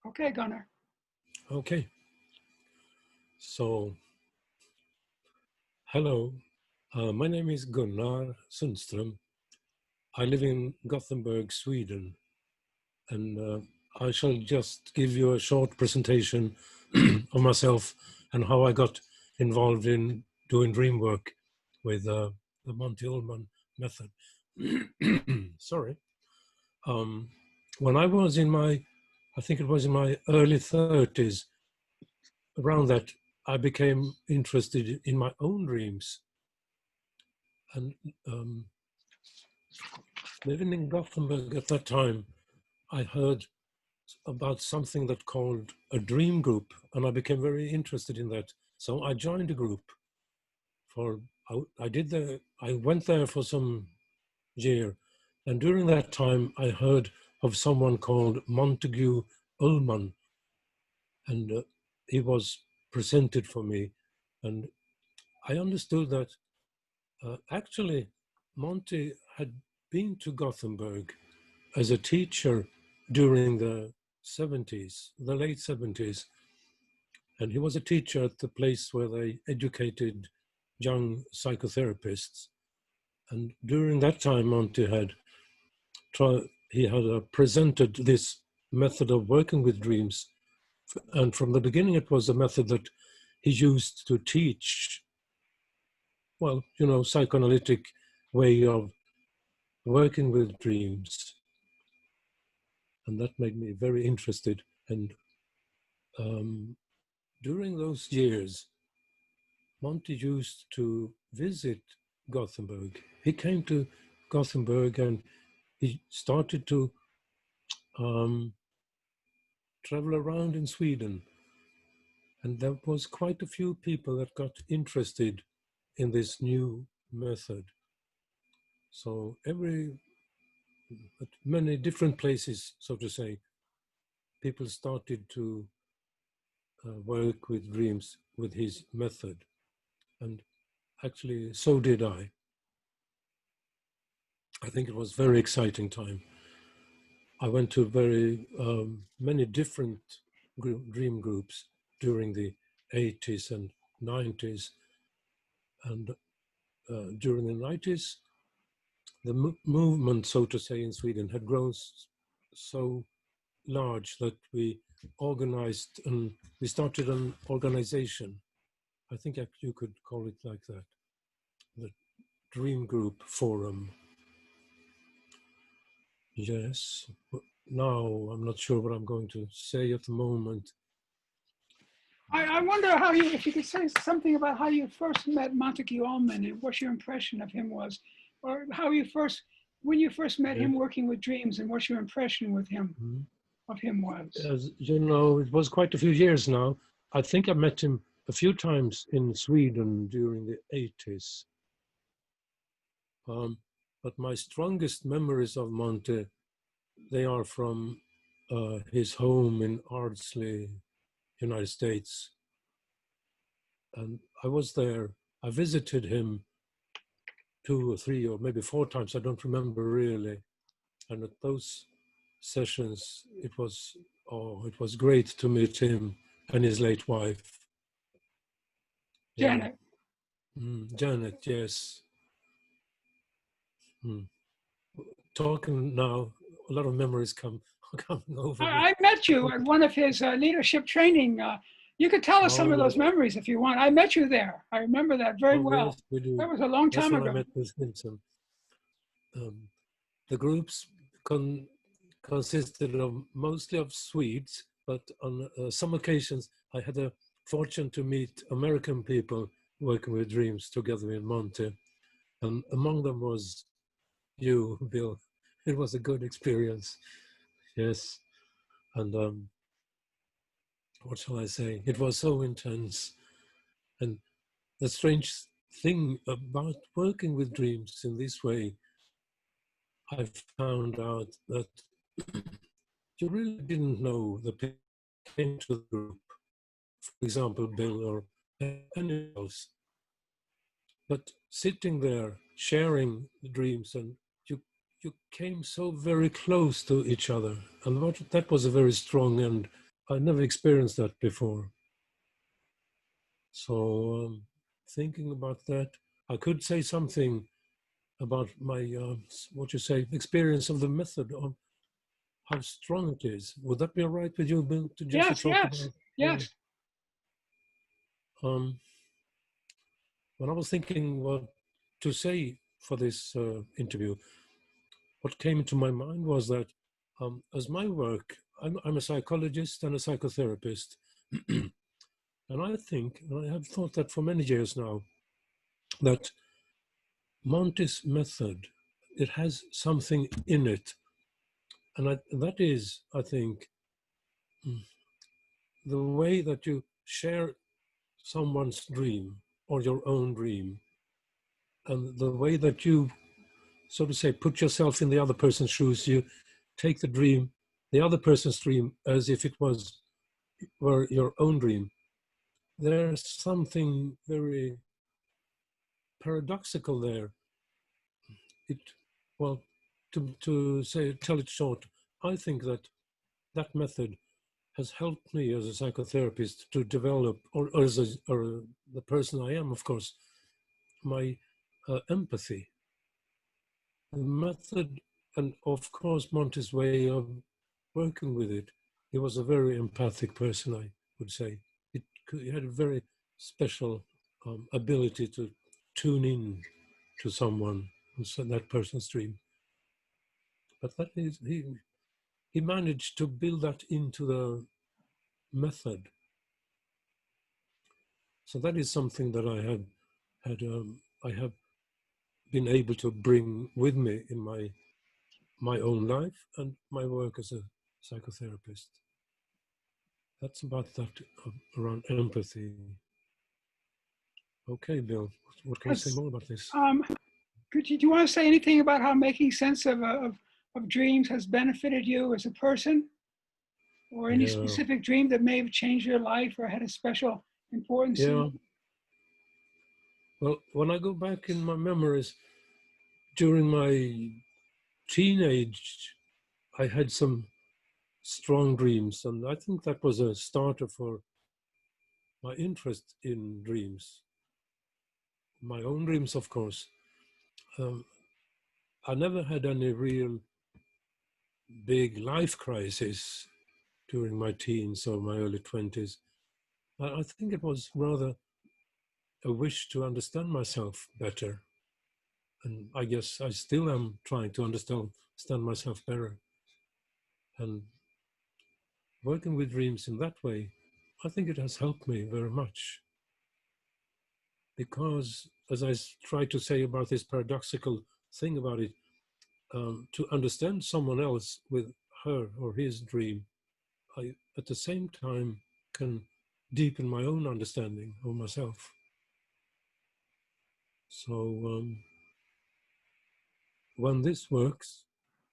Okay, Gunnar. Okay. So, hello. My name is Gunnar Sundström. I live in Gothenburg, Sweden, and I shall just give you a short presentation of myself and how I got involved in doing dream work with the Monty Ullman method. Sorry. When I was I think it was in my early 30s, around that, I became interested in my own dreams. And living in Gothenburg at that time, I heard about something that called a dream group, and I became very interested in that. So I joined a group. I went there for some year, and during that time, I heard of someone called Montague Ullman, and he was presented for me, and I understood that actually Monty had been to Gothenburg as a teacher during the 70s, the late 70s, and he was a teacher at the place where they educated young psychotherapists. And during that time, Monty had presented this method of working with dreams, and from the beginning, it was a method that he used to teach, well, psychoanalytic way of working with dreams. And that made me very interested. And during those years, Monty used to visit Gothenburg. He came to Gothenburg and he started to travel around in Sweden. And there was quite a few people that got interested in this new method. So at many different places, so to say, people started to work with dreams with his method. And actually, so did I. I think it was a very exciting time. I went to very many different dream groups during the 80s and 90s. And during the 90s, the movement, so to say, in Sweden had grown so large that we organized and we started an organization. I think you could call it like that, the Dream Group Forum. Yes. Now I'm not sure what I'm going to say at the moment. I wonder if you could say something about how you first met Montague Ullman and what your impression of him was, or when you first met him working with dreams, and what your impression with him of him was. As you know, it was quite a few years now. I think I met him a few times in Sweden during the 80s. But my strongest memories of Monty, they are from his home in Ardsley, United States. And I was there. I visited him 2 or 3 or maybe 4 times. I don't remember really. And at those sessions, it was great to meet him and his late wife. Janet. Janet, yes. Talking now, a lot of memories coming over me. I met you at one of his leadership training. You could tell us some of those memories if you want. I met you there. I remember that very well. Yes, we do. That was a long time ago. I met with Simpson. The groups consisted of mostly of Swedes, but on some occasions I had the fortune to meet American people working with dreams together in Monty. And among them was you, Bill. It was a good experience. Yes. And what shall I say? It was so intense. And the strange thing about working with dreams in this way, I found out that you really didn't know the people who came to the group, for example, Bill or anyone else. But sitting there, sharing the dreams, and you came so very close to each other. And that was a very strong and I never experienced that before. So thinking about that, I could say something about my, what you say, experience of the method, of how strong it is. Would that be all right with you, Bill, to just to Yes, talk yes, about? yes. Um, when I was thinking what to say for this interview, what came into my mind was that as my work, I'm a psychologist and a psychotherapist. And I think, and I have thought that for many years now, that Monty's method, it has something in it. And that is, I think, the way that you share someone's dream or your own dream, and the way that you, so to say, put yourself in the other person's shoes. You take the dream, the other person's dream, as if it were your own dream. There's something very paradoxical there. It, well, to say, tell it short, I think that that method has helped me as a psychotherapist to develop, or as or the person I am, of course, my empathy. The method, and of course, Monty's way of working with it. He was a very empathic person, I would say. He had a very special ability to tune in to someone, that person's dream. But that is, he managed to build that into the method. So that is something that I have been able to bring with me in my own life and my work as a psychotherapist. That's about that, around empathy. Okay, Bill, what can you say Yes. more about this? Do you want to say anything about how making sense of dreams has benefited you as a person, or any Yeah, specific dream that may have changed your life or had a special importance in yeah. you? Well, when I go back in my memories, during my teenage, I had some strong dreams, and I think that was a starter for my interest in dreams. My own dreams, of course. Um, I never had any real big life crisis during my teens or my early 20s. I think it was rather a wish to understand myself better. And I guess I still am trying to understand myself better. And working with dreams in that way, I think it has helped me very much. Because, as I try to say about this paradoxical thing about it, to understand someone else with her or his dream, I at the same time can deepen my own understanding of myself. So when this works,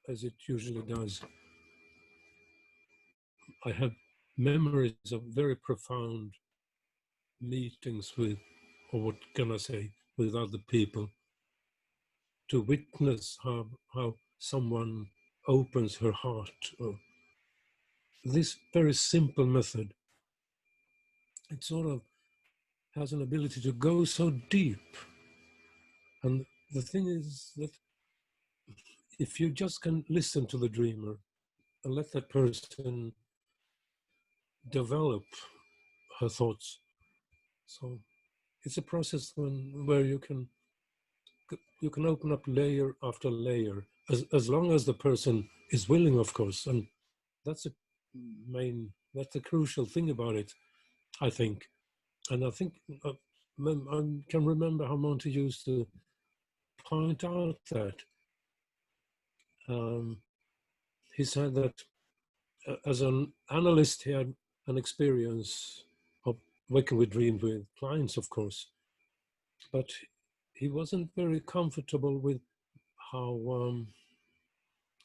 as it usually does, I have memories of very profound meetings with, or what can I say, with other people, to witness how someone opens her heart. This very simple method, it sort of has an ability to go so deep. And the thing is that if you just can listen to the dreamer and let that person develop her thoughts, so it's a process where you can open up layer after layer, as long as the person is willing, of course. And that's a that's the crucial thing about it, I think. And I think I can remember how Monty used to point out that um, he said that as an analyst, he had an experience of working with dreams with clients, of course, but he wasn't very comfortable with how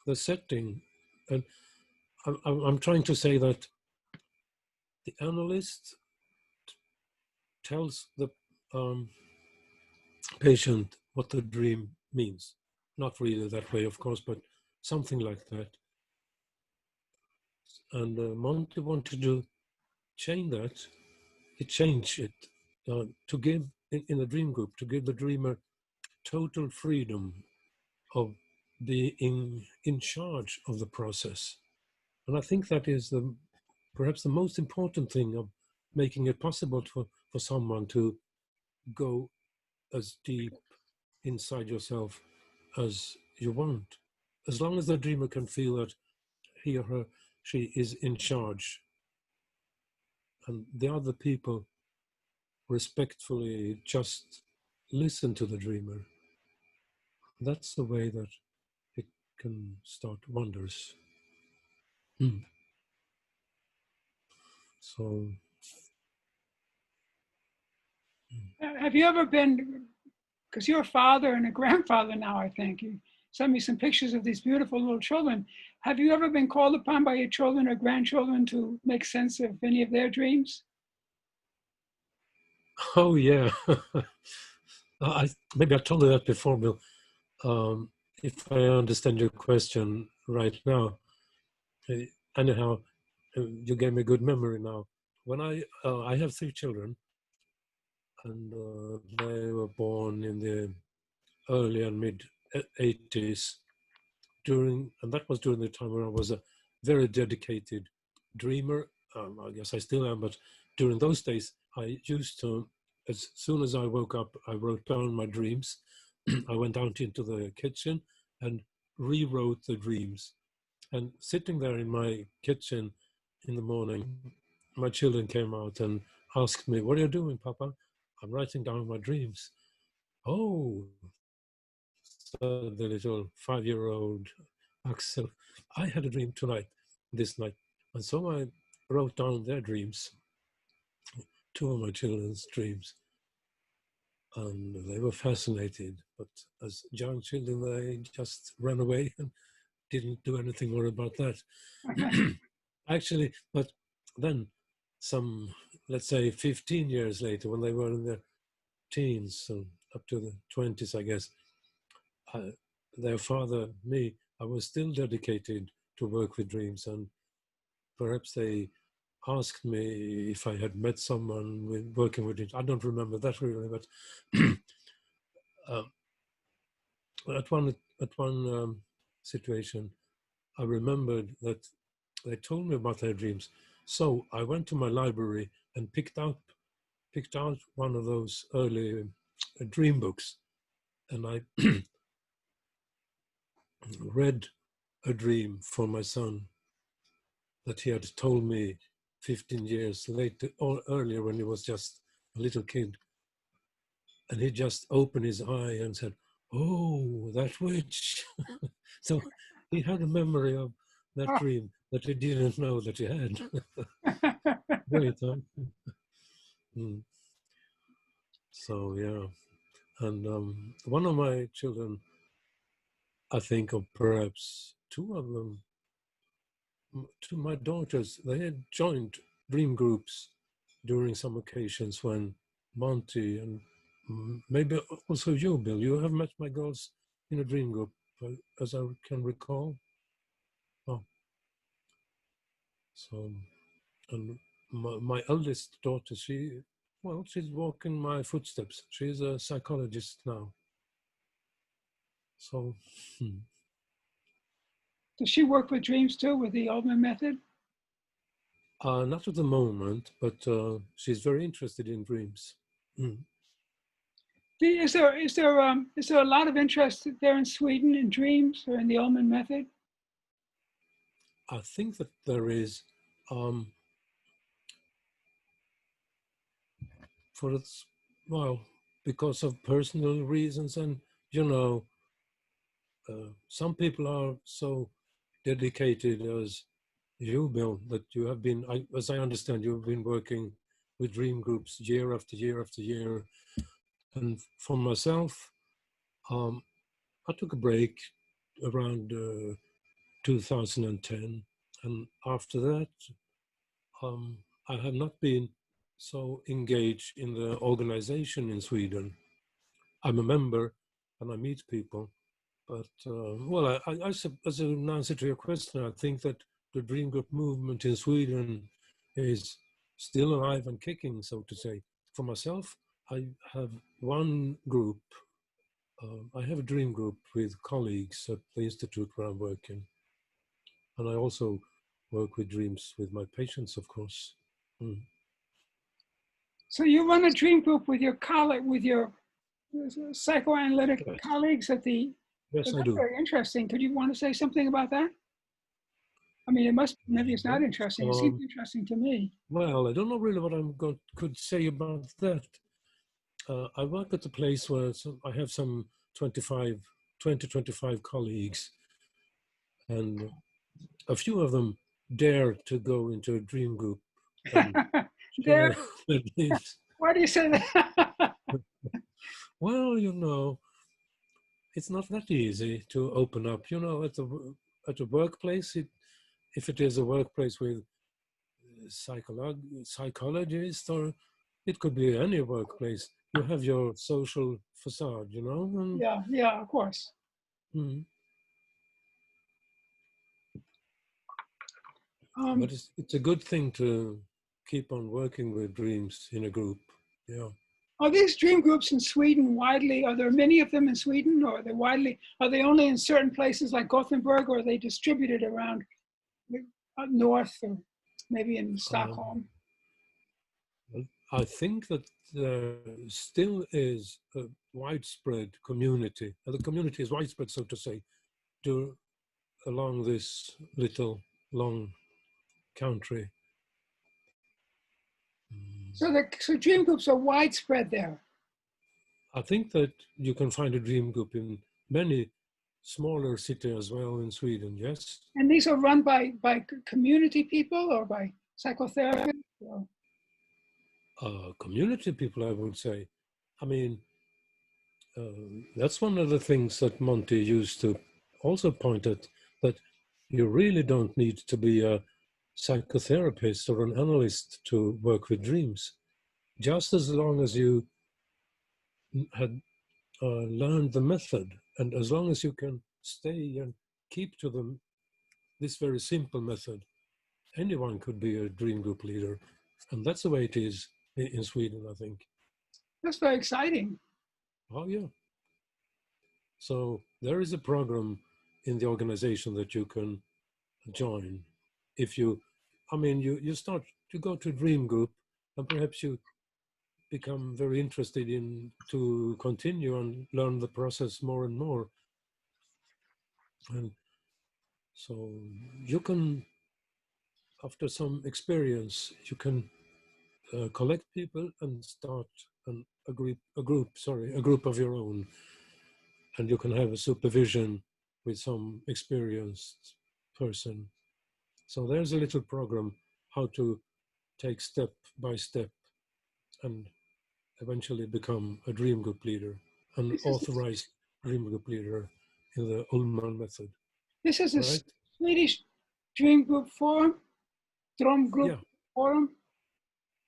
the setting. And I'm trying to say that the analyst tells the um, patient what the dream means. Not really that way, of course, but something like that. And Monty wanted to change that. He changed it to give, in a dream group, to give the dreamer total freedom of being in charge of the process. And I think that is perhaps the most important thing of making it possible for someone to go as deep inside yourself as you want. As long as the dreamer can feel that he or her, she is in charge, and the other people respectfully just listen to the dreamer, that's the way that it can start wonders. So, Have you ever been, because you're a father and a grandfather now, I think. You sent me some pictures of these beautiful little children. Have you ever been called upon by your children or grandchildren to make sense of any of their dreams? oh yeah, maybe I told you that before, Bill. If I understand your question right now, anyhow, you gave me good memory now. When I have 3 children, and they were born in the early and mid 80s, and that was during the time when I was a very dedicated dreamer. I guess I still am, but during those days, I used to, as soon as I woke up, I wrote down my dreams. I went out into the kitchen and rewrote the dreams. And sitting there in my kitchen in the morning, my children came out and asked me, "What are you doing, Papa?" "I'm writing down my dreams." "Oh," said the little 5-year-old Axel, "I had a dream this night." And so I wrote down their dreams, 2 of my children's dreams. And they were fascinated. But as young children, they just ran away and didn't do anything more about that. Actually, but then let's say 15 years later, when they were in their teens, so up to the 20s, I guess, their father, me, I was still dedicated to work with dreams, and perhaps they asked me if I had met someone working with dreams. I don't remember that really, but at one situation, I remembered that they told me about their dreams. So I went to my library and picked out one of those early dream books, and I read a dream for my son that he had told me 15 years later or earlier when he was just a little kid. And he just opened his eye and said, "Oh, that witch." So he had a memory of that Oh. dream that he didn't know that he had. Great, huh? Mm. So, yeah. And one of my children, I think of perhaps 2 of them, 2 of my daughters, they had joined dream groups during some occasions when Monty and maybe also you, Bill, you have met my girls in a dream group, as I can recall. Oh, so, and my eldest daughter, she's walking my footsteps. She's a psychologist now. So, Does she work with dreams too, with the Ullman method? not at the moment, but she's very interested in dreams. Mm. Is there a lot of interest there in Sweden in dreams or in the Ullman method? I think that there is, um, for its, well, because of personal reasons, and you know, some people are so dedicated as you, Bill, that you have been, as I understand, you've been working with dream groups year after year after year. And for myself, I took a break around 2010. And after that, I have not been so engaged in the organization in Sweden. I'm a member and I meet people. But, well, as an answer to your question, I think that the Dream Group movement in Sweden is still alive and kicking, so to say. For myself, I have one group. I have a dream group with colleagues at the institute where I'm working. And I also work with dreams with my patients, of course. Mm. So you run a dream group with your colleague, with your psychoanalytic Yes. colleagues at the. Yes, I That's do. very interesting. Could you want to say something about that? I mean, it must. Maybe it's not interesting. It seems interesting to me. Well, I don't know really what could say about that. I work at a place where I have some 20, 25 colleagues, and a few of them dare to go into a dream group and There. share their dreams. Why do you say that? Well, you know, it's not that easy to open up. You know, at a workplace, if it is a workplace with psychologist, or it could be any workplace, you have your social facade, you know? And, yeah, of course. mm, Um, but it's a good thing to keep on working with dreams in a group. Yeah. Are these dream groups in Sweden widely? Are there many of them in Sweden, or are they widely? Are they only in certain places like Gothenburg, or are they distributed around up north, or maybe in Stockholm? I think that there still is a widespread community, and the community is widespread, so to say, along this little long country. So dream groups are widespread there. I think that you can find a dream group in many smaller cities as well in Sweden, yes. And these are run by community people or by psychotherapists? Or? Community people, I would say. I mean, that's one of the things that Monty used to also point at, that you really don't need to be a psychotherapist or an analyst to work with dreams. Just as long as you had learned the method, and as long as you can stay and keep to this very simple method, anyone could be a dream group leader. And that's the way it is in Sweden, I think. That's very exciting. Oh, yeah. So there is a program in the organization that you can join. If you, I mean, you go to a dream group, and perhaps you become very interested to continue and learn the process more and more. And so you can, after some experience, you can collect people and start a group of your own, and you can have a supervision with some experienced person. So there's a little program how to take step by step and eventually become a dream group leader, an authorized dream group leader in the Ullman method. This is a right? Swedish Dream Group Forum, Dream Group Forum,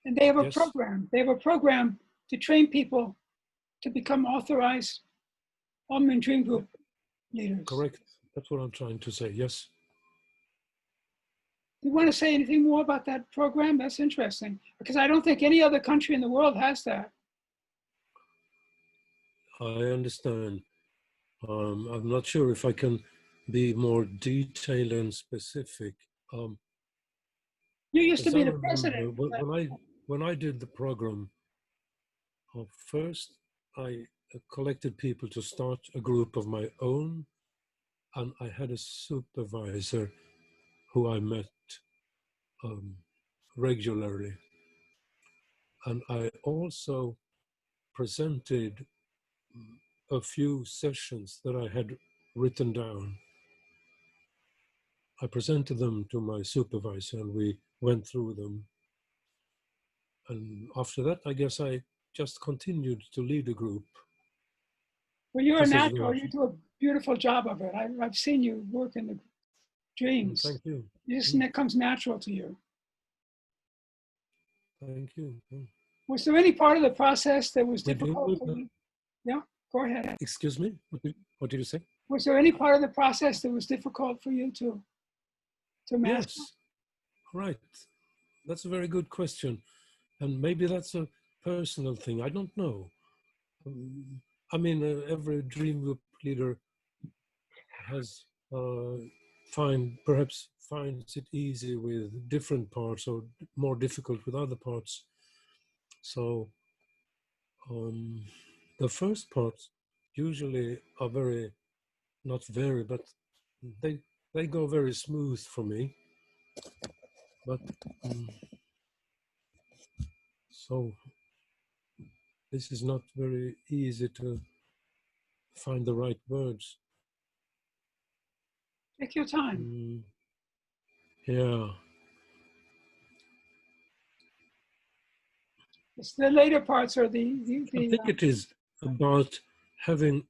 and they have a program. They have a program to train people to become authorized Ullman Dream Group leaders. Correct. That's what I'm trying to say. Yes. Do you want to say anything more about that program? That's interesting, because I don't think any other country in the world has that. I understand. I'm not sure if I can be more detailed and specific. You used to be the president. When I did the program, first I collected people to start a group of my own, and I had a supervisor who I met regularly. And I also presented a few sessions that I had written down. I presented them to my supervisor and we went through them. And after that, I guess I just continued to lead a group. Well, you're a natural. You do a beautiful job of it. I've seen you work in the dreams. Thank you. It comes natural to you. Thank you. Was there any part of the process that was difficult for you? Yeah, go ahead. Excuse me? What did you say? Was there any part of the process that was difficult for you to to master? Yes, right. That's a very good question. And maybe that's a personal thing. I don't know. I mean, every dream group leader has perhaps finds it easy with different parts or more difficult with other parts. So um, the first parts usually are very, not very, but they they go very smooth for me. But so this is not very easy to find the right words. Take your time. Yeah. It's the later parts are I think it is about having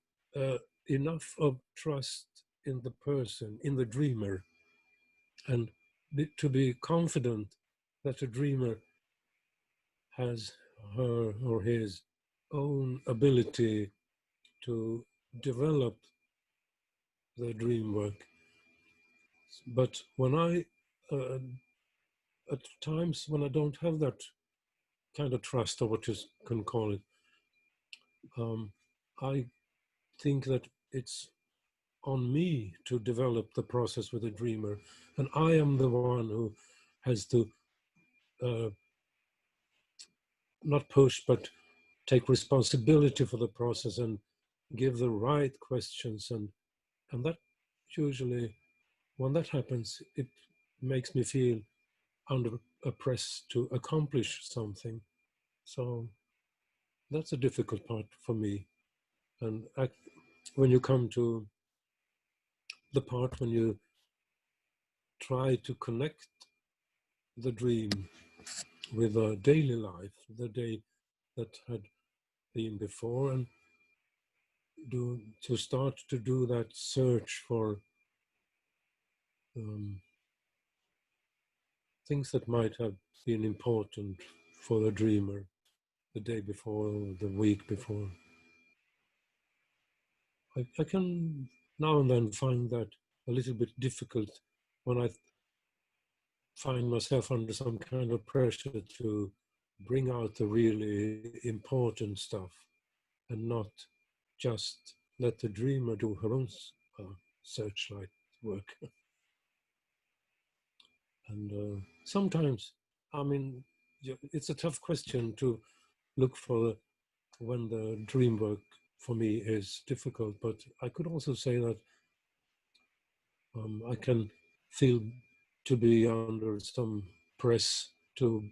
enough of trust in the person, in the dreamer, and to be confident that a dreamer has her or his own ability to develop the dream work. But when at times when I don't have that kind of trust, or what you can call it, I think that it's on me to develop the process with the dreamer, and I am the one who has to not push but take responsibility for the process and give the right questions, and that usually, when that happens, it makes me feel under a press to accomplish something. So that's a difficult part for me. And when you come to the part when you try to connect the dream with a daily life, the day that had been before, and to start to do that search for things that might have been important for the dreamer the day before or the week before. I can now and then find that a little bit difficult when I find myself under some kind of pressure to bring out the really important stuff and not just let the dreamer do her own searchlight work. And sometimes, I mean, it's a tough question to look for when the dream work for me is difficult, but I could also say that I can feel to be under some press to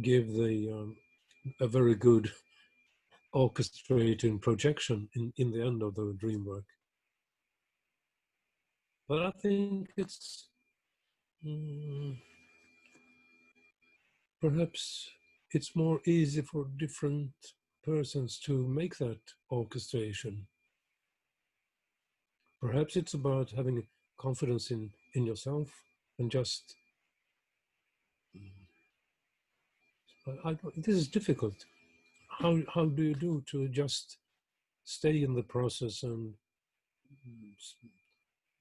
give a very good orchestrating projection in the end of the dream work. But I think it's perhaps it's more easy for different persons to make that orchestration. Perhaps it's about having confidence in yourself and just this is difficult. How do you do to just stay in the process and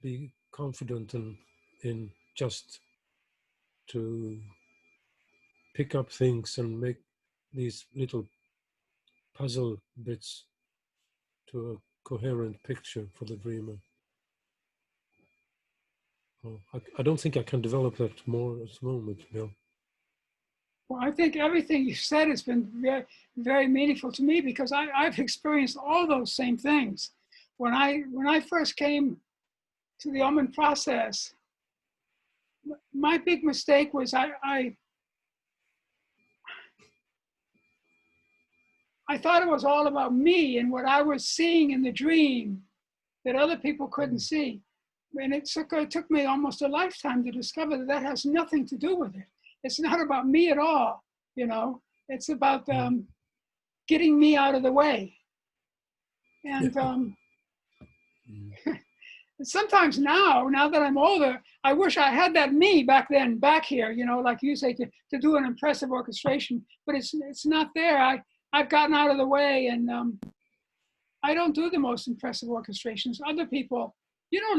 be confident in just to pick up things and make these little puzzle bits to a coherent picture for the dreamer? Oh, I don't think I can develop that more at the moment, Bill. Well, I think everything you said has been very, very meaningful to me because I've experienced all those same things. When I first came to the Ullman process, my big mistake was I thought it was all about me and what I was seeing in the dream that other people couldn't see. And it took me almost a lifetime to discover that that has nothing to do with it. It's not about me at all, you know. It's about getting me out of the way. And sometimes now that I'm older, I wish I had that me back then, back here, you know, like you say, to do an impressive orchestration. But it's not there. I've gotten out of the way, and I don't do the most impressive orchestrations. Other people, you know,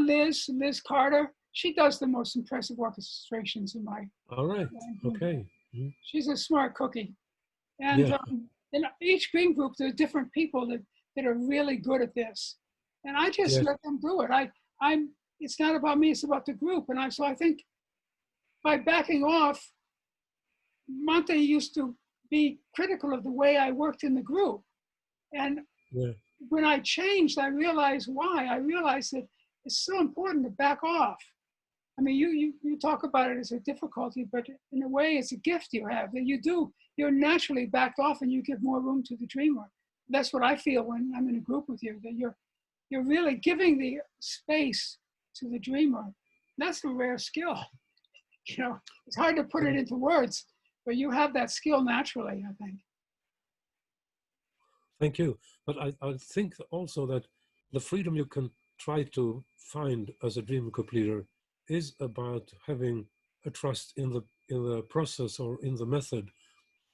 Liz Carter, she does the most impressive orchestrations in my All right. group. Okay. Mm. She's a smart cookie. And Yeah. in each dream group, there are different people that are really good at this. And I just Yes. let them do it. It's not about me, it's about the group. So I think by backing off, Monte used to be critical of the way I worked in the group. And Yeah. when I changed, I realized why. I realized that it's so important to back off. I mean, you talk about it as a difficulty, but in a way, it's a gift you have that you're naturally backed off and you give more room to the dreamer. That's what I feel when I'm in a group with you, that you're really giving the space to the dreamer. That's a rare skill. It's hard to put it into words, but you have that skill naturally, I think. Thank you. But I think also that the freedom you can try to find as a dream group leader is about having a trust in the process or in the method.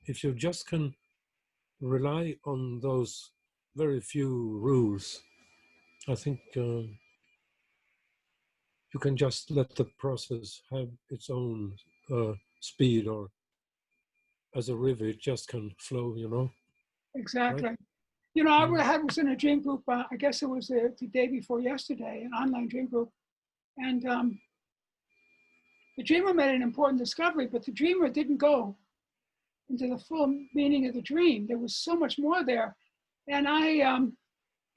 If you just can rely on those very few rules, I think you can just let the process have its own speed, or as a river, it just can flow, right? Exactly. Mm. I was in a dream group, I guess it was the day before yesterday, an online dream group. And the dreamer made an important discovery, but the dreamer didn't go into the full meaning of the dream. There was so much more there. And a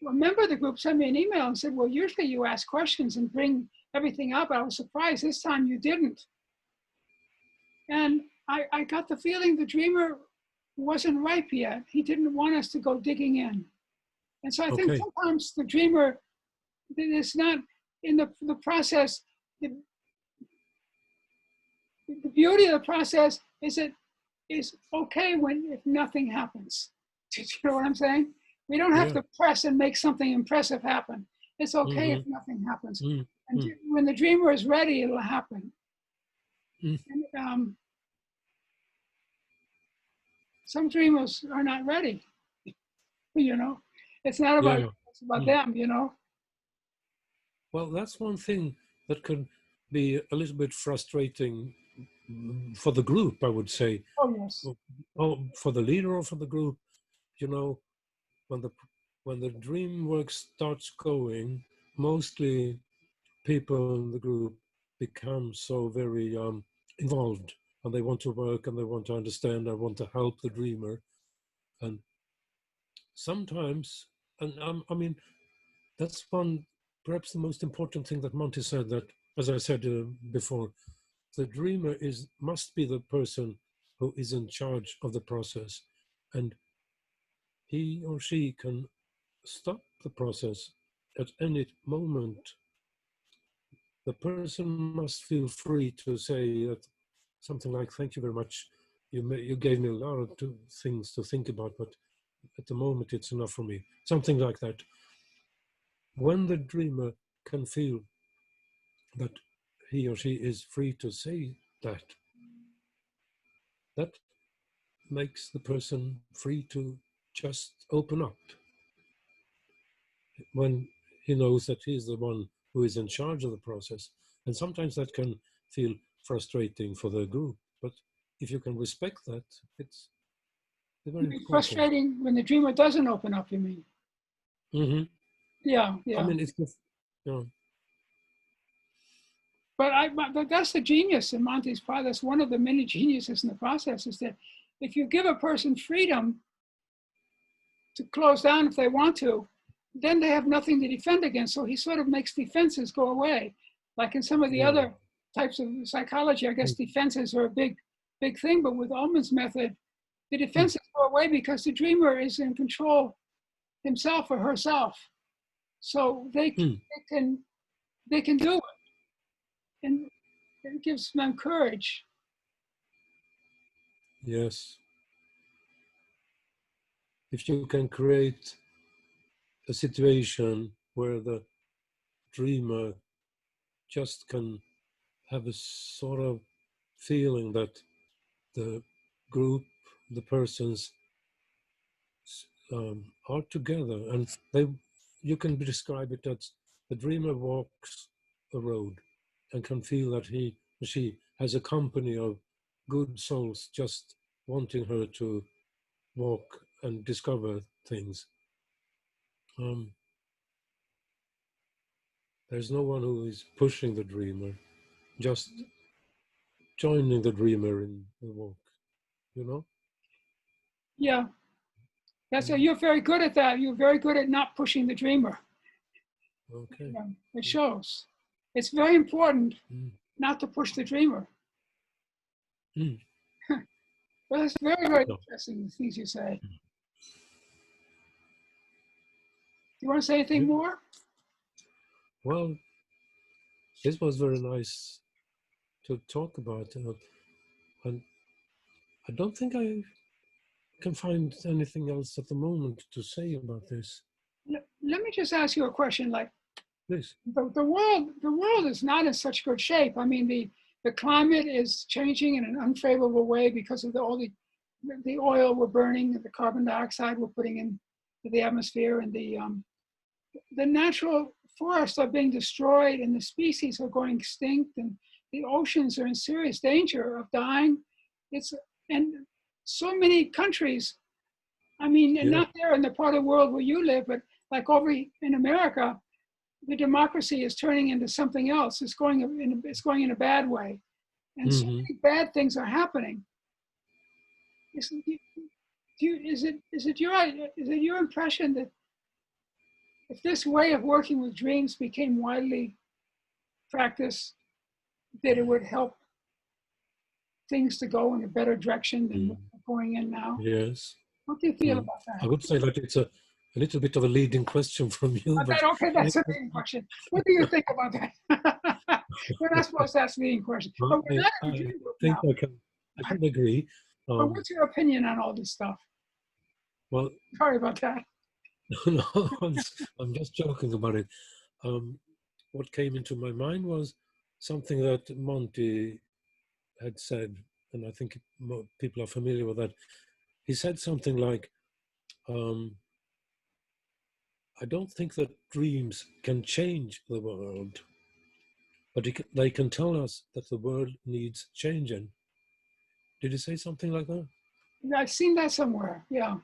member of the group sent me an email and said, well, usually you ask questions and bring everything up. I was surprised this time you didn't. And I got the feeling the dreamer wasn't ripe yet. He didn't want us to go digging in. And so I think Okay. sometimes the dreamer is not in the process. The beauty of the process is it is okay if nothing happens. Do you know what I'm saying? We don't have Yeah. to press and make something impressive happen. It's okay if Mm-hmm. nothing happens. Mm. And Mm. when the dreamer is ready, it'll happen. Mm. And, some dreamers are not ready. You know, it's not about Yeah. you, it's about Mm. them. Well, that's one thing that could be a little bit frustrating for the group, I would say. Oh yes. Oh, for the leader or for the group, you know, when the dream work starts going, mostly people in the group become so very involved, and they want to work and they want to understand and want to help the dreamer. And sometimes, and I mean, that's one, perhaps the most important thing that Monty said, that, as I said before, the dreamer must be the person who is in charge of the process, and he or she can stop the process at any moment. The person must feel free to say that something like, "Thank you very much. You gave me a lot of things to think about, but at the moment it's enough for me." Something like that. When the dreamer can feel that he or she is free to say that, that makes the person free to just open up when he knows that he's the one who is in charge of the process. And sometimes that can feel frustrating for the group, but if you can respect that, it's very It's important. frustrating when the dreamer doesn't open up, you mean? Hmm. Yeah, I yeah. mean, it's just, you know, But that's the genius in Monty's part. That's one of the many geniuses in the process, is that if you give a person freedom to close down if they want to, then they have nothing to defend against. So he sort of makes defenses go away. Like in some of the yeah. other types of psychology, I guess Mm. defenses are a big thing. But with Ullman's method, the Mm. defenses go away because the dreamer is in control himself or herself. So Mm. they can do it, and it gives them courage. Yes. If you can create a situation where the dreamer just can have a sort of feeling that the group, the persons are together, and you can describe it as the dreamer walks a road, and can feel that he or she has a company of good souls just wanting her to walk and discover things. There's no one who is pushing the dreamer, just joining the dreamer in the walk, you know? Yeah. You're very good at that. You're very good at not pushing the dreamer. Okay. Yeah, it shows. It's very important Mm. not to push the dreamer. Mm. But it's very, very No. interesting, the things you say. Do you want to say anything Yeah. more? Well, this was very nice to talk about. And I don't think I can find anything else at the moment to say about this. Let me just ask you a question. Like, Please. the world is not in such good shape. I mean, the climate is changing in an unfavorable way because of all the oil we're burning, the carbon dioxide we're putting into the atmosphere, and the natural forests are being destroyed, and the species are going extinct, and the oceans are in serious danger of dying. And so many countries. I mean, and Yeah. not there in the part of the world where you live, but like over in America, the democracy is turning into something else. It's going in a bad way, and so many bad things are happening. Is it your impression that if this way of working with dreams became widely practiced, that it would help things to go in a better direction than we're going in now? Yes. What do you feel about that? I would say that it's a little bit of a leading question from you. But Okay, that's a leading question. What do you think about that? We're not supposed to ask leading questions. But we're not in a dream group think now. I can agree. But what's your opinion on all this stuff? Well, Sorry about that. no, I'm just joking about it. What came into my mind was something that Monty had said, and I think people are familiar with that. He said something like, I don't think that dreams can change the world, but they can tell us that the world needs changing. Did he say something like that? I've seen that somewhere. Yeah.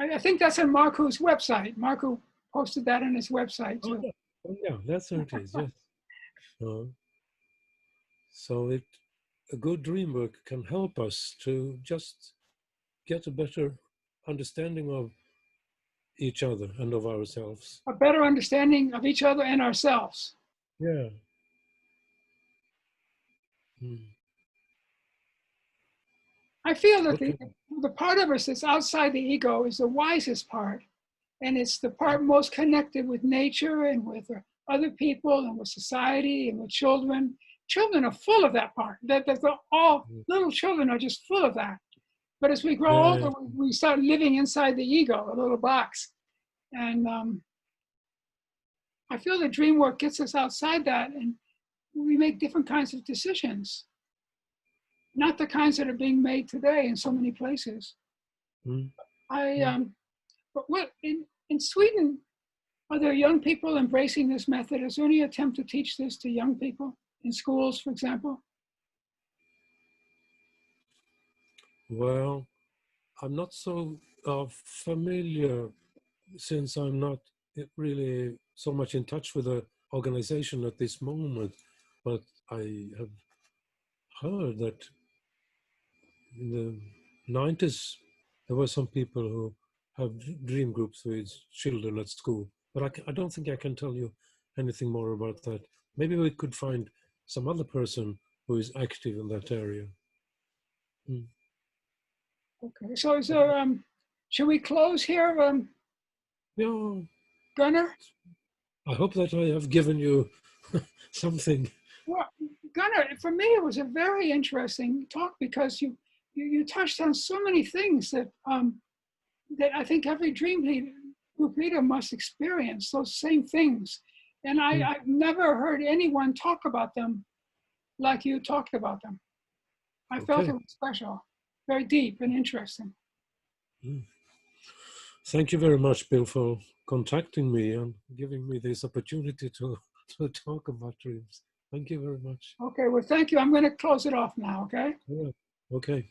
I think that's on Marco's website. Marco posted that on his website too. Yeah, that's what it is. Yes. So a good dream work can help us to just get a better understanding of each other and of ourselves. A better understanding of each other and ourselves. Yeah. I feel that the part of us that's outside the ego is the wisest part. And it's the part most connected with nature and with other people and with society and with children. Children are full of that part. All little children are just full of that. But as we grow older, we start living inside the ego, a little box. And I feel that dream work gets us outside that, and we make different kinds of decisions. Not the kinds that are being made today in so many places. But what in Sweden, are there young people embracing this method? Is there any attempt to teach this to young people in schools, for example? Well, I'm not so familiar, since I'm not really so much in touch with the organization at this moment, but I have heard that in the 90s there were some people who have dream groups with children at school, but I don't think I can tell you anything more about that. Maybe we could find some other person who is active in that area. Okay, so is there, should we close here, Yeah, Gunnar? I hope that I have given you something. Well, Gunnar, for me, it was a very interesting talk because you touched on so many things that that I think every group leader must experience those same things. And I've never heard anyone talk about them like you talked about them. I felt it was special, very deep and interesting. Thank you very much, Bill, for contacting me and giving me this opportunity to to talk about dreams. Thank you very much. Okay, well, thank you. I'm going to close it off now, okay? Yeah. Okay.